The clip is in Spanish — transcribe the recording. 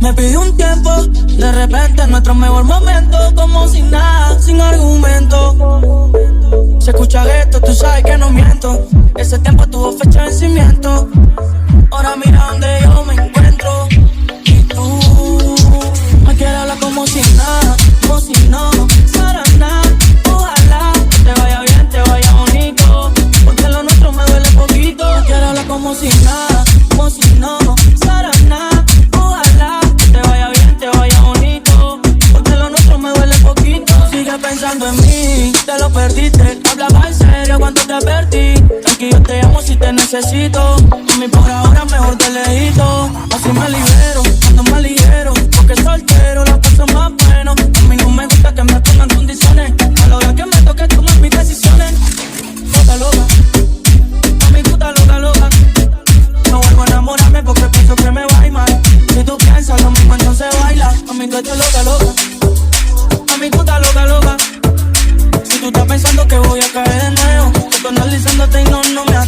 Me pidió un tiempo, de repente nuestro mejor momento, como sin nada, sin argumento. Se escucha esto, tú sabes que no miento. Ese tiempo tuvo fecha de vencimiento. Ahora mira donde yo me encuentro. Y tú me quieres hablar como si nada, como si no fuera nada. Ojalá te vaya bien, te vaya bonito, porque lo nuestro me duele poquito. Me quieres hablar como si nada, como si no fuera nada. Ojalá te vaya bien, te vaya bonito, porque lo nuestro me duele poquito. Sigue pensando en mí, te lo perdiste. Hablaba en serio cuando te advertí. Tranqui, yo te amo si te necesito. A mí por ahora mejor te lejito. Así me libero, cuando me ligero, porque soltero la paso más bueno. A mí no me gusta que me pongan condiciones. A la hora que me toque tomar mis decisiones. Loca, loca, a mi puta loca, loca. No vuelvo a enamorarme porque pienso que me va a ir mal. Si tú piensas lo mismo entonces baila. A mi tú estás loca, loca. A mi puta loca, loca. Si tú estás pensando que voy a caer de nuevo, estoy analizándote y no me atrevo.